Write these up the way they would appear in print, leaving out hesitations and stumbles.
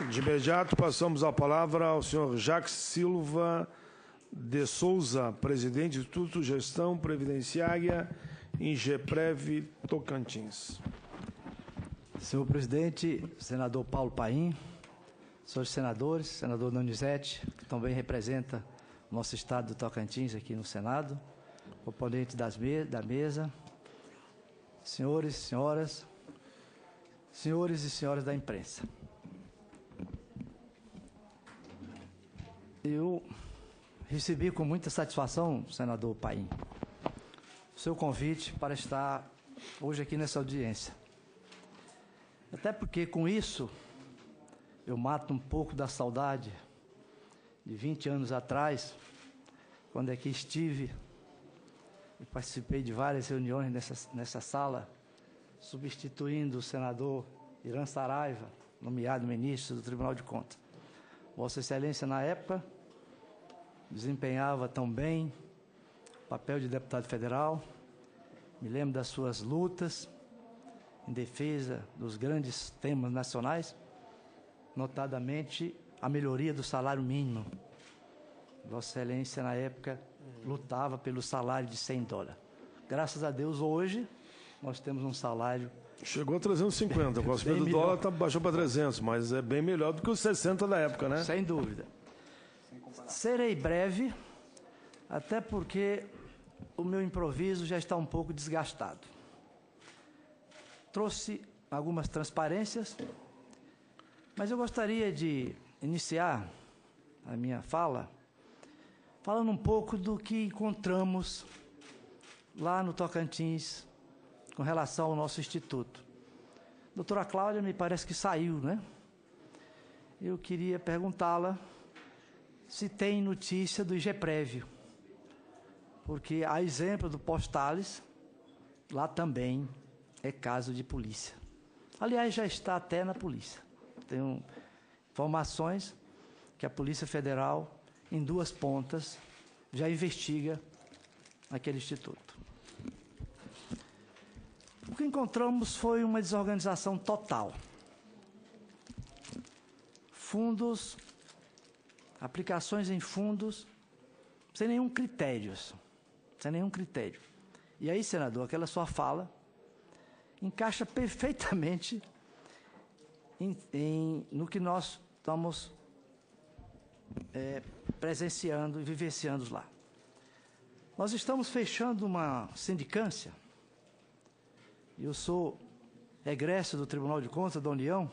De imediato, passamos a palavra ao senhor Jacques Silva de Souza, presidente do Instituto Gestão Previdenciária, Ingeprev Tocantins. Senhor presidente, senador Paulo Paim, senhores senadores, senador Donizete, que também representa o nosso estado do Tocantins aqui no Senado, componente da mesa, senhores, senhoras, senhores e senhoras da imprensa. Eu recebi com muita satisfação, senador Paim, o seu convite para estar hoje aqui nessa audiência. Até porque, com isso, eu mato um pouco da saudade de 20 anos atrás, quando aqui estive e participei de várias reuniões nessa sala, substituindo o senador Irã Saraiva, nomeado ministro do Tribunal de Contas. Vossa Excelência, na época, desempenhava também o papel de deputado federal. Me lembro das suas lutas em defesa dos grandes temas nacionais, notadamente a melhoria do salário mínimo. Vossa Excelência, na época, lutava pelo salário de $100. Graças a Deus, hoje, nós temos um salário... Chegou a 350, com a subida do dólar baixou para 300, mas é bem melhor do que os 60 da época, né? Sem dúvida. Serei breve, até porque o meu improviso já está um pouco desgastado. Trouxe algumas transparências, mas eu gostaria de iniciar a minha fala falando um pouco do que encontramos lá no Tocantins com relação ao nosso instituto. Doutora Cláudia, me parece que saiu, né? Eu queria perguntá-la se tem notícia do Ingeprev, porque, a exemplo do Postales, lá também é caso de polícia. Aliás, já está até na polícia. Tenho informações que a Polícia Federal, em 2 pontas, já investiga aquele instituto. O que encontramos foi uma desorganização total. Fundos, aplicações em fundos, sem nenhum critério. E aí, senador, aquela sua fala encaixa perfeitamente no que nós estamos presenciando e vivenciando lá. Nós estamos fechando uma sindicância. Eu sou egresso do Tribunal de Contas da União,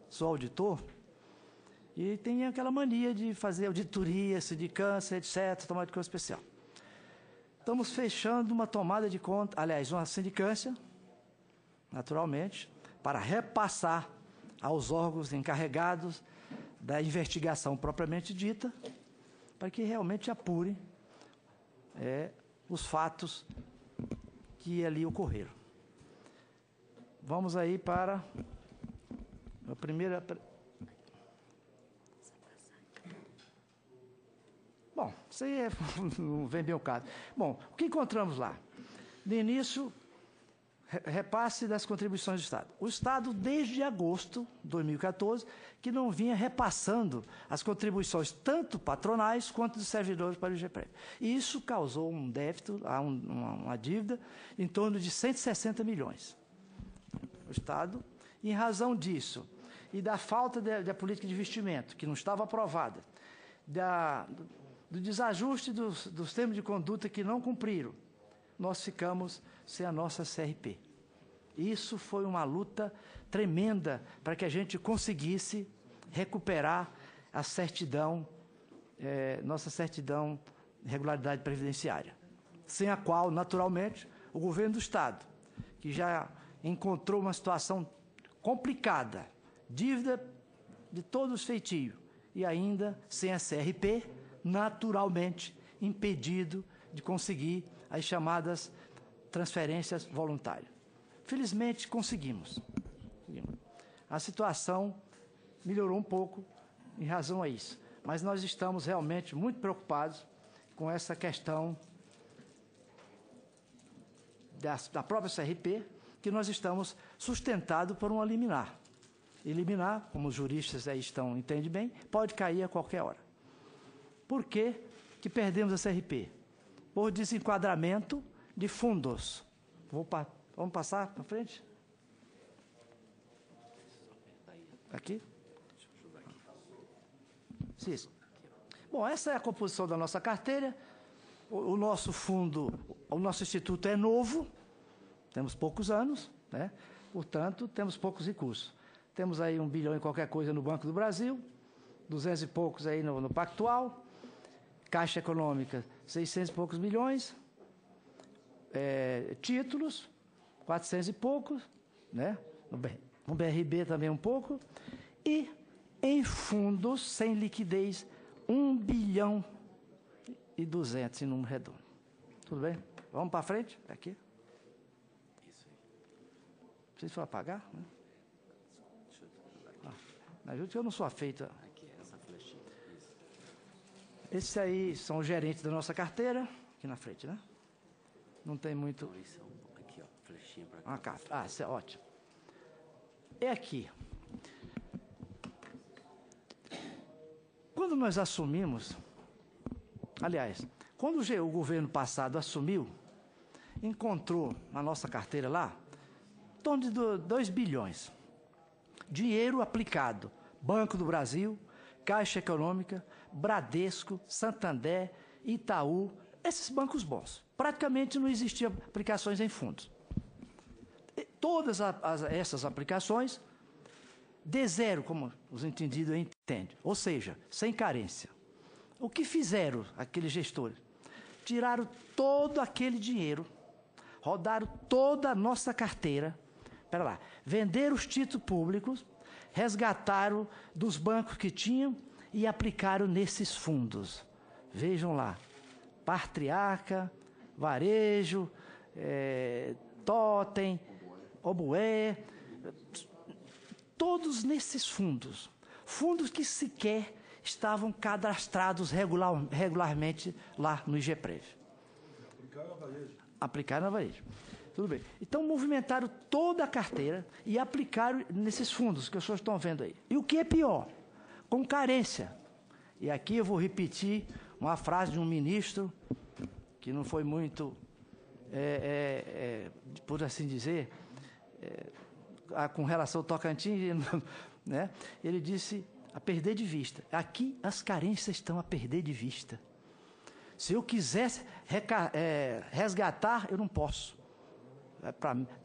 sou auditor, e tem aquela mania de fazer auditoria, sindicância, etc., tomada de conta especial. Estamos fechando uma tomada de conta, aliás, uma sindicância, naturalmente, para repassar aos órgãos encarregados da investigação propriamente dita, para que realmente apure os fatos que ali ocorreram. Vamos aí para a primeira... Bom, isso aí não vem bem o caso. Bom, o que encontramos lá? No início, repasse das contribuições do Estado. O Estado, desde agosto de 2014, que não vinha repassando as contribuições tanto patronais quanto dos servidores para o Ingeprev. E isso causou um déficit, uma dívida, em torno de 160 milhões. O Estado, em razão disso, e da falta da política de investimento, que não estava aprovada, do desajuste dos termos de conduta que não cumpriram, nós ficamos sem a nossa CRP. Isso foi uma luta tremenda para que a gente conseguisse recuperar a certidão, nossa certidão de regularidade previdenciária, sem a qual, naturalmente, o governo do Estado, que já encontrou uma situação complicada, dívida de todos os feitios, e ainda sem a CRP, naturalmente impedido de conseguir as chamadas transferências voluntárias. Felizmente, conseguimos. A situação melhorou um pouco em razão a isso, mas nós estamos realmente muito preocupados com essa questão da própria CRP, que nós estamos sustentados por uma liminar. eliminar, como os juristas aí entendem bem, pode cair a qualquer hora. Por que que perdemos a CRP? Por desenquadramento de fundos. Vamos passar para frente? Aqui? Sim. Bom, essa é a composição da nossa carteira. O nosso fundo, o nosso instituto é novo, temos poucos anos, né? Portanto, temos poucos recursos. Temos aí 1 bilhão e qualquer coisa no Banco do Brasil, 200 e poucos aí no Pactual, Caixa Econômica, 600 e poucos milhões, títulos, 400 e poucos, né? No BRB também um pouco, e em fundos sem liquidez, 1 bilhão e 200 em número redondo. Tudo bem? Vamos para frente? Aqui. Isso aí. Vocês foram apagar? Né? Me ajude que eu não sou afeito. Aqui, essa flechinha. Esses aí são os gerentes da nossa carteira. Aqui na frente, né? Não tem muito... Aqui, ó, flechinha para cá. Isso é ótimo. É aqui. Quando nós assumimos... Aliás, quando o governo passado assumiu, encontrou na nossa carteira lá, em torno de 2 bilhões. Dinheiro aplicado. Banco do Brasil, Caixa Econômica, Bradesco, Santander, Itaú, esses bancos bons. Praticamente não existiam aplicações em fundos. E todas essas aplicações, de zero, como os entendidos entendem, ou seja, sem carência. O que fizeram aqueles gestores? Tiraram todo aquele dinheiro, rodaram toda a nossa carteira, venderam os títulos públicos, resgataram dos bancos que tinham e aplicaram nesses fundos. Vejam lá, Patriarca, Varejo, Totem, Oboé, todos nesses fundos. Fundos que sequer estavam cadastrados regularmente lá no IGPREV. Aplicaram na varejo. Tudo bem. Então, movimentaram toda a carteira e aplicaram nesses fundos que os senhores estão vendo aí. E o que é pior? Com carência. E aqui eu vou repetir uma frase de um ministro que não foi muito, por assim dizer, com relação ao Tocantins, né? Ele disse a perder de vista. Aqui as carências estão a perder de vista. Se eu quisesse resgatar, eu não posso.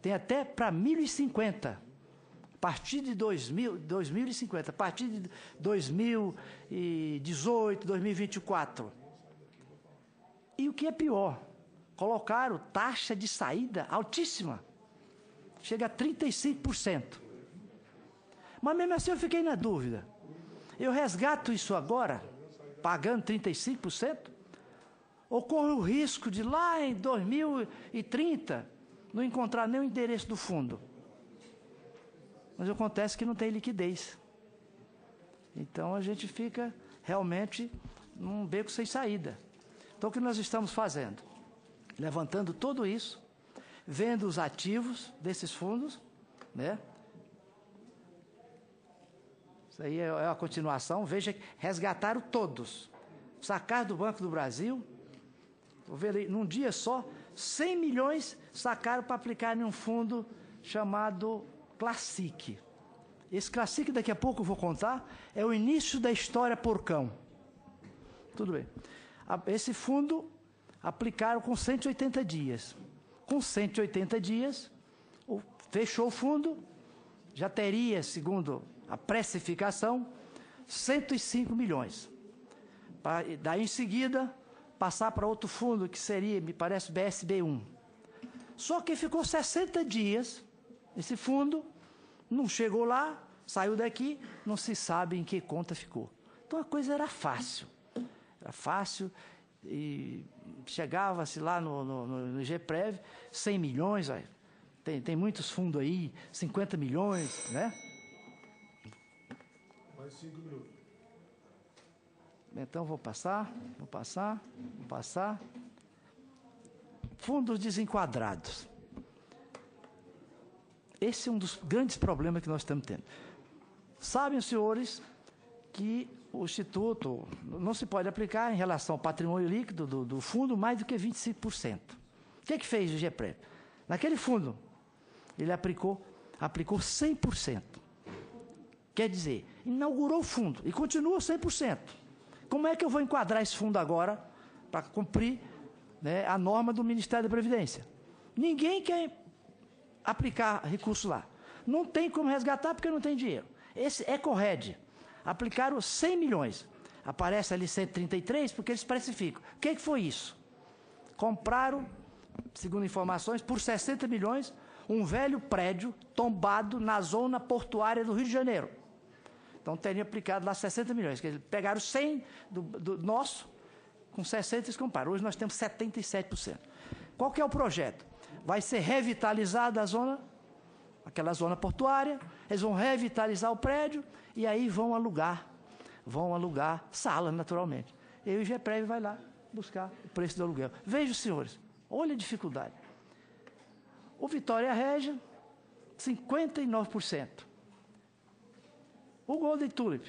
Tem até para 1.050. A partir de 2050, a partir de 2018, 2024. E o que é pior, colocaram taxa de saída altíssima. Chega a 35%. Mas mesmo assim eu fiquei na dúvida. Eu resgato isso agora, pagando 35%? Ou corre o risco de lá em 2030 não encontrar nem o endereço do fundo? Mas acontece que não tem liquidez. Então a gente fica realmente num beco sem saída. Então o que nós estamos fazendo? Levantando tudo isso, vendo os ativos desses fundos, né? Isso aí é a continuação. Veja que resgataram todos. Sacaram do Banco do Brasil. Vou ver aí, num dia só, 100 milhões sacaram para aplicar em um fundo chamado Classic. Esse Classic, daqui a pouco eu vou contar, é o início da história Porcão. Tudo bem. Esse fundo aplicaram com 180 dias. Com 180 dias, fechou o fundo, já teria, segundo a precificação, 105 milhões. Daí em seguida, passar para outro fundo, que seria, me parece, BSB1. Só que ficou 60 dias, esse fundo, não chegou lá, saiu daqui, não se sabe em que conta ficou. Então a coisa era fácil. Era fácil, e chegava-se lá no IGPREV, 100 milhões, olha, tem muitos fundos aí, 50 milhões, né? Mais 5 minutos. Então, vou passar. Fundos desenquadrados. Esse é um dos grandes problemas que nós estamos tendo. Sabem os senhores que o Instituto não se pode aplicar em relação ao patrimônio líquido do fundo mais do que 25%. O que fez o GEPREV? Naquele fundo, ele aplicou 100%. Quer dizer, inaugurou o fundo e continua 100%. Como é que eu vou enquadrar esse fundo agora para cumprir, né, a norma do Ministério da Previdência? Ninguém quer aplicar recurso lá. Não tem como resgatar porque não tem dinheiro. Esse EcoRed, aplicaram 100 milhões. Aparece ali 133 porque eles precificam. O que foi isso? Compraram, segundo informações, por 60 milhões, um velho prédio tombado na zona portuária do Rio de Janeiro. Então, teriam aplicado lá 60 milhões. Quer dizer, pegaram 100 do nosso, com 60 eles compraram. Hoje nós temos 77%. Qual que é o projeto? Vai ser revitalizada a zona, aquela zona portuária, eles vão revitalizar o prédio e aí vão alugar sala, naturalmente. E aí o GEPREV vai lá buscar o preço do aluguel. Vejam, senhores, olha a dificuldade. O Vitória Regia, 59%. O Golden Tulip,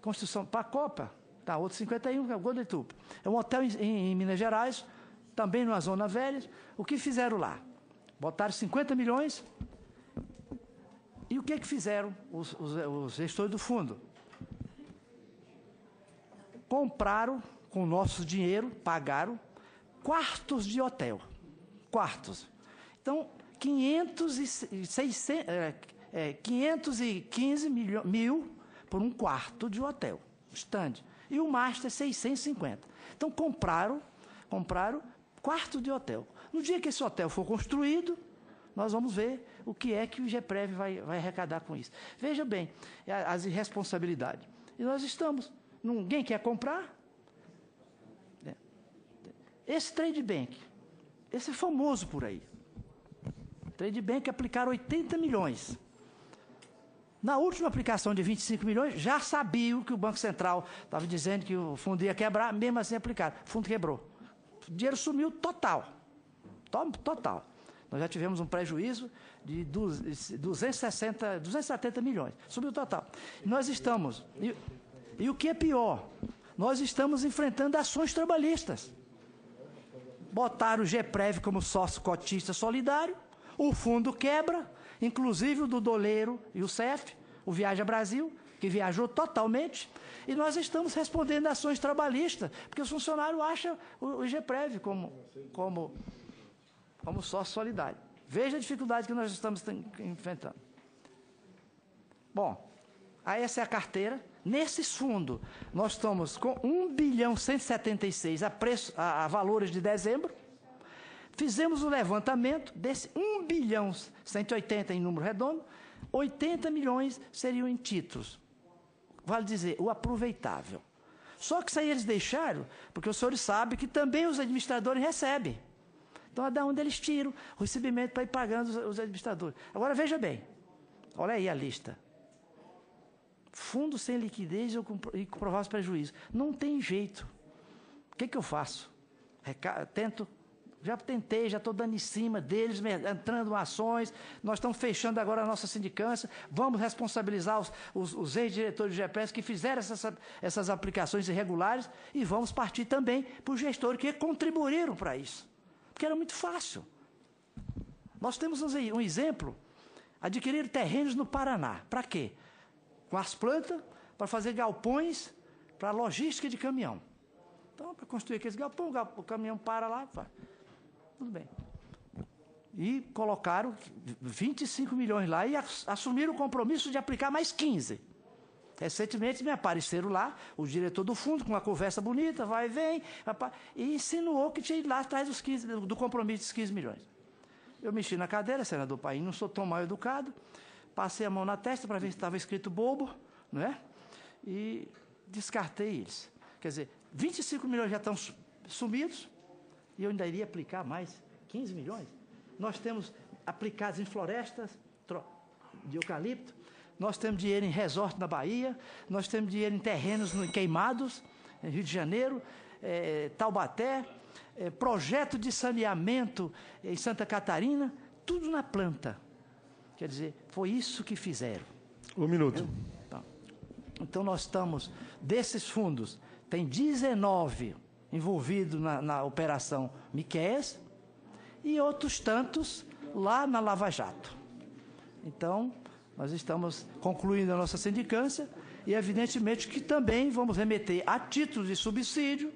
construção para a Copa, tá, outro 51%, é o Golden Tulip. É um hotel em Minas Gerais, também numa zona velha. O que fizeram lá? Botaram 50 milhões. E o que fizeram os gestores do fundo? Compraram, com o nosso dinheiro, pagaram quartos de hotel. Quartos. Então, 515 mil por um quarto de hotel, stand. E o master 650. Então, compraram quarto de hotel. No dia que esse hotel for construído, nós vamos ver o que é que o GEPREV vai arrecadar com isso. Veja bem, as irresponsabilidades. E nós estamos. Ninguém quer comprar? Esse Trade Bank, esse é famoso por aí. Trade Bank aplicaram 80 milhões. Na última aplicação de 25 milhões, já sabiam que o Banco Central estava dizendo que o fundo ia quebrar, mesmo assim aplicaram. O fundo quebrou. O dinheiro sumiu total. Total. Nós já tivemos um prejuízo de 270 milhões. Subiu total. Nós estamos... E o que é pior, nós estamos enfrentando ações trabalhistas. Botaram o GEPREV como sócio cotista solidário, o fundo quebra, inclusive o do Doleiro e o CEF, o Viaja Brasil, que viajou totalmente, e nós estamos respondendo a ações trabalhistas, porque os funcionários acham o GEPREV como sócio solidário. Veja a dificuldade que nós estamos enfrentando. Bom, aí essa é a carteira. Nesses fundos, nós estamos com 1.176 a valores de dezembro. Fizemos o levantamento desse 1.180 em número redondo, 80 milhões seriam em títulos. Vale dizer, o aproveitável. Só que isso aí eles deixaram, porque os senhores sabem que também os administradores recebem. Então, é da onde eles tiram o recebimento para ir pagando os administradores. Agora, veja bem, olha aí a lista. Fundo sem liquidez e com prováveis prejuízos. Não tem jeito. O que eu faço? Já tentei, já estou dando em cima deles, entrando em ações, nós estamos fechando agora a nossa sindicância, vamos responsabilizar os ex-diretores do GEPREV que fizeram essas aplicações irregulares e vamos partir também para os gestores que contribuíram para isso. Porque era muito fácil. Nós temos um exemplo, adquirir terrenos no Paraná. Para quê? Com as plantas, para fazer galpões para logística de caminhão. Então, para construir aqueles galpões, o caminhão para lá, tudo bem. E colocaram 25 milhões lá e assumiram o compromisso de aplicar mais 15. Recentemente me apareceram lá, o diretor do fundo, com uma conversa bonita, vai e vem, e insinuou que tinha ido lá atrás do compromisso dos 15 milhões. Eu mexi na cadeira, senador Paim, não sou tão mal educado, passei a mão na testa para ver se estava escrito bobo, não é? E descartei eles. Quer dizer, 25 milhões já estão sumidos e eu ainda iria aplicar mais 15 milhões. Nós temos aplicados em florestas de eucalipto, nós temos dinheiro em resort na Bahia, nós temos dinheiro em terrenos queimados, em Rio de Janeiro, Taubaté, projeto de saneamento em Santa Catarina, tudo na planta. Quer dizer, foi isso que fizeram. Um minuto. Então, nós estamos, desses fundos, tem 19 envolvidos na Operação Miqueias e outros tantos lá na Lava Jato. Então, nós estamos concluindo a nossa sindicância e, evidentemente, que também vamos remeter a título de subsídio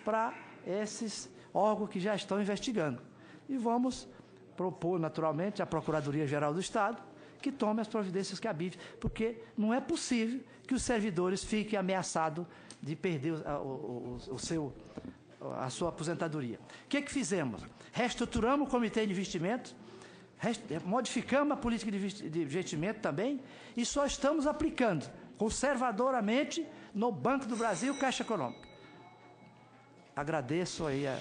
para esses órgãos que já estão investigando. E vamos propor, naturalmente, à Procuradoria-Geral do Estado que tome as providências cabíveis, porque não é possível que os servidores fiquem ameaçados de perder a sua aposentadoria. O que fizemos? Reestruturamos o Comitê de Investimentos, modificamos a política de investimento também e só estamos aplicando conservadoramente no Banco do Brasil, Caixa Econômica. Agradeço aí a...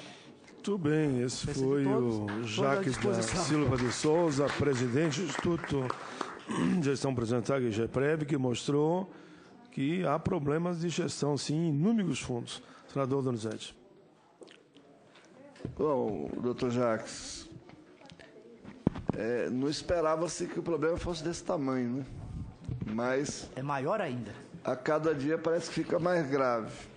Muito bem, esse foi o Jacques da Silva de Souza, presidente do Instituto de Gestão Previdenciária e GEPREV, que mostrou que há problemas de gestão, sim, em inúmeros fundos. Senador Donizete. Bom, doutor Jacques, não esperava-se que o problema fosse desse tamanho, né? Mas... é maior ainda. A cada dia parece que fica mais grave.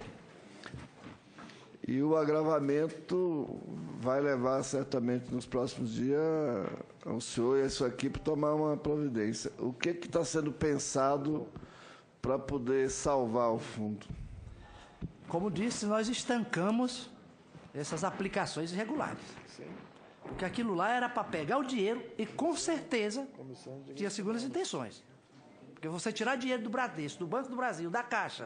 E o agravamento vai levar certamente nos próximos dias o senhor e a sua equipe tomar uma providência. O que está sendo pensado para poder salvar o fundo? Como disse, nós estancamos essas aplicações irregulares. Porque aquilo lá era para pegar o dinheiro e, com certeza, tinha segundas intenções. Porque você tirar dinheiro do Bradesco, do Banco do Brasil, da Caixa,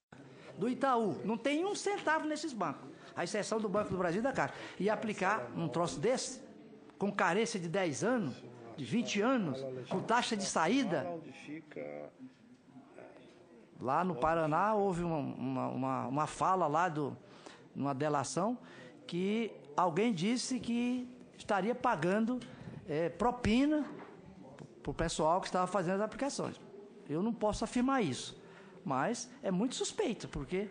do Itaú, não tem um centavo nesses bancos, à exceção do Banco do Brasil e da Caixa, e aplicar um troço desse, com carência de 10 anos, de 20 anos, com taxa de saída. Lá no Paraná houve uma fala lá, numa delação, que alguém disse que estaria pagando propina para o pessoal que estava fazendo as aplicações. Eu não posso afirmar isso, mas é muito suspeito, porque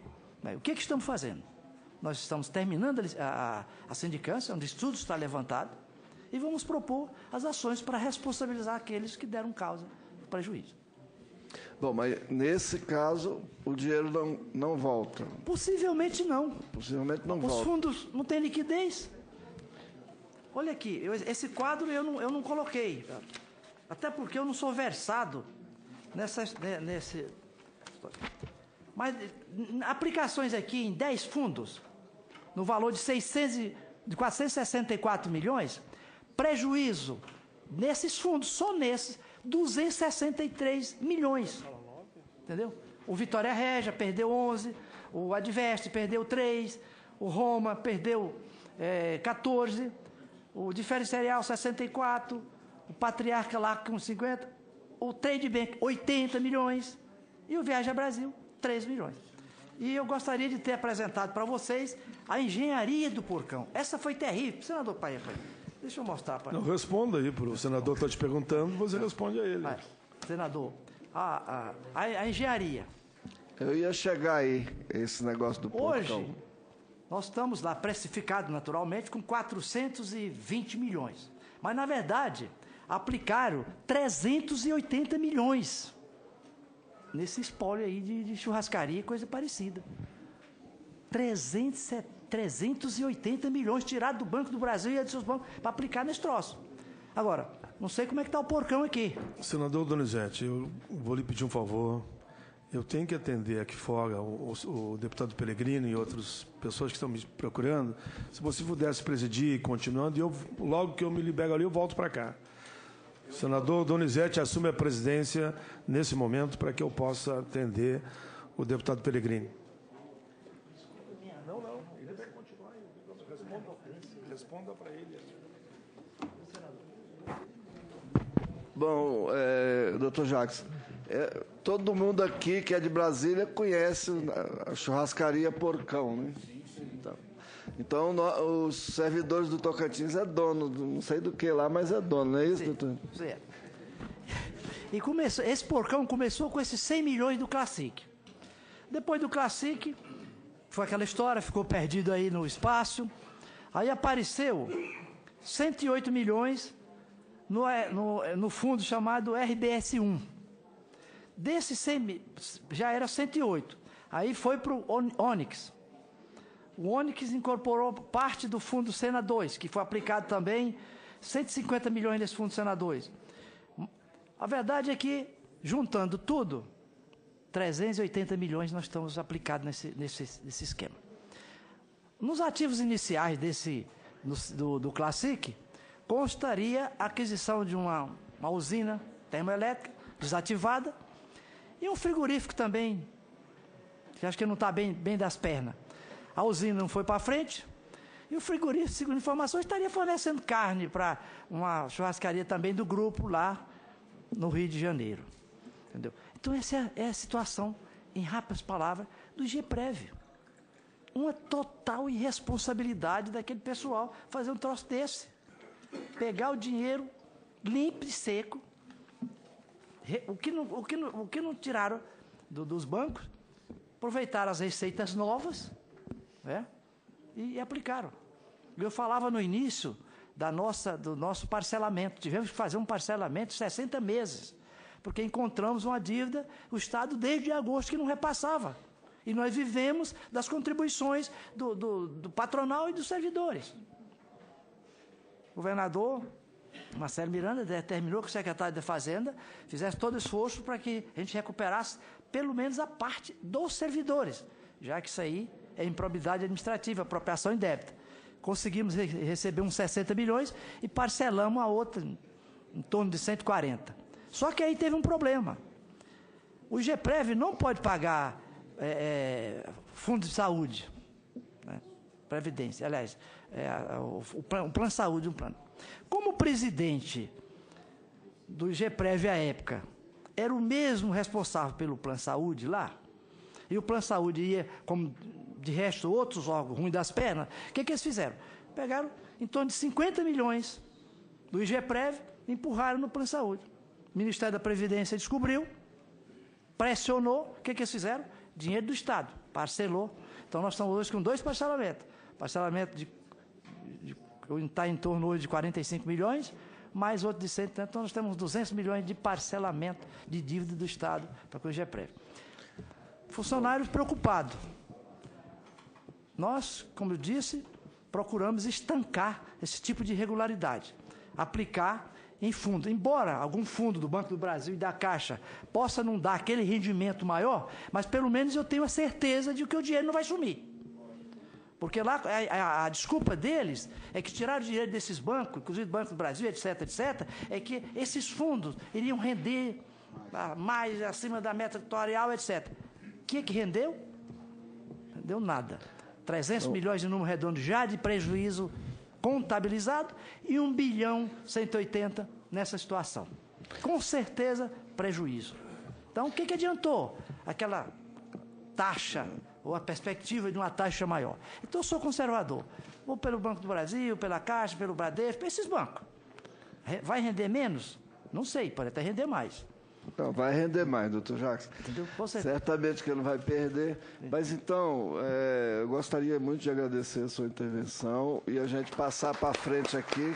o que estamos fazendo? Nós estamos terminando a sindicância, onde o estudo está levantado, e vamos propor as ações para responsabilizar aqueles que deram causa do prejuízo. Bom, mas nesse caso o dinheiro não volta. Possivelmente não. Possivelmente não volta. Os fundos não têm liquidez. Olha aqui, esse quadro eu não coloquei, até porque eu não sou versado nesse... Mas aplicações aqui em 10 fundos, no valor de 464 milhões, prejuízo nesses fundos, só nesses, 263 milhões. Entendeu? O Vitória Régia perdeu 11, o Adveste perdeu 3, o Roma perdeu 14, o Diferencial 64, o Patriarca lá com 50, o Trade Bank 80 milhões e o Viaja Brasil 3 milhões. E eu gostaria de ter apresentado para vocês a engenharia do porcão. Essa foi terrível. Senador Paia, deixa eu mostrar para ele. Não, responda aí, o senador está te perguntando, você responde a ele. Senador, a engenharia. Eu ia chegar aí, esse negócio do porcão. Hoje, nós estamos lá precificados naturalmente com 420 milhões. Mas, na verdade, aplicaram 380 milhões nesse espólio aí de churrascaria e coisa parecida. 380 milhões tirados do Banco do Brasil e dos seus bancos para aplicar nesse troço. Agora, não sei como é que está o porcão aqui. Senador Donizete, eu vou lhe pedir um favor. Eu tenho que atender aqui fora o deputado Pellegrino e outras pessoas que estão me procurando. Se você pudesse presidir, continuando, logo que eu me libero ali, eu volto para cá. O senador Donizete assume a presidência nesse momento para que eu possa atender o deputado Pellegrino. Não, ele vai continuar. Responda para ele. Bom, doutor Jacques, todo mundo aqui que é de Brasília conhece a churrascaria Porcão, né? Então os servidores do Tocantins é dono, não sei do que lá, mas é dono, não é isso, doutor? Certo. E esse porcão começou com esses 100 milhões do Classic. Depois do Classic, foi aquela história, ficou perdido aí no espaço. Aí apareceu 108 milhões no fundo chamado RBS1. Desses 100, já era 108. Aí foi para o Onyx. O Onyx incorporou parte do Fundo Sena 2, que foi aplicado também 150 milhões nesse Fundo Sena 2. A verdade é que, juntando tudo, 380 milhões nós estamos aplicados nesse esquema. Nos ativos iniciais do Classic, constaria a aquisição de uma usina termoelétrica desativada e um frigorífico também, que acho que não está bem das pernas. A usina não foi para frente e o frigorífico, segundo informações, estaria fornecendo carne para uma churrascaria também do grupo lá no Rio de Janeiro. Entendeu? Então essa é a situação, em rápidas palavras, do GEPREV. Uma total irresponsabilidade daquele pessoal fazer um troço desse. Pegar o dinheiro limpo e seco, o que não tiraram dos bancos, aproveitaram as receitas novas, né, e aplicaram. Eu falava no início do nosso parcelamento. Tivemos que fazer um parcelamento de 60 meses, porque encontramos uma dívida, o Estado desde agosto que não repassava. E nós vivemos das contribuições do patronal e dos servidores. O governador Marcelo Miranda determinou que o secretário da Fazenda fizesse todo o esforço para que a gente recuperasse pelo menos a parte dos servidores, já que isso aí é improbidade administrativa, apropriação indébita. Conseguimos receber uns 60 milhões e parcelamos a outra em torno de 140. Só que aí teve um problema. O GEPREV não pode pagar fundo de saúde, né, previdência, aliás, o plano de saúde, um plano. Como o presidente do GEPREV à época era o mesmo responsável pelo plano de saúde lá, e o plano de saúde ia, como de resto outros órgãos ruins das pernas, o que eles fizeram? Pegaram em torno de 50 milhões do GEPREV e empurraram no plano de saúde. O Ministério da Previdência descobriu, pressionou, o que eles fizeram? Dinheiro do Estado, parcelou. Então nós estamos hoje com 2 parcelamentos. Parcelamento está em torno hoje de 45 milhões, mais outro de 100, então nós temos 200 milhões de parcelamento de dívida do Estado para o GEPREV. Funcionários preocupados. Nós, como eu disse, procuramos estancar esse tipo de irregularidade, aplicar em fundo. Embora algum fundo do Banco do Brasil e da Caixa possa não dar aquele rendimento maior, mas pelo menos eu tenho a certeza de que o dinheiro não vai sumir. Porque lá a desculpa deles é que tiraram o dinheiro desses bancos, inclusive do Banco do Brasil, etc., etc., é que esses fundos iriam render mais acima da meta tutorial, etc. O que rendeu? Não rendeu nada. 300 milhões de número redondo já de prejuízo contabilizado e 1 bilhão 180 nessa situação. Com certeza, prejuízo. Então, o que adiantou? Aquela taxa, ou a perspectiva de uma taxa maior. Então, eu sou conservador. Vou pelo Banco do Brasil, pela Caixa, pelo Bradesco, para esses bancos. Vai render menos? Não sei, pode até render mais. Não, vai render mais, doutor Jacques. Entendeu? Certamente que ele não vai perder. Mas, então, eu gostaria muito de agradecer a sua intervenção e a gente passar para frente aqui.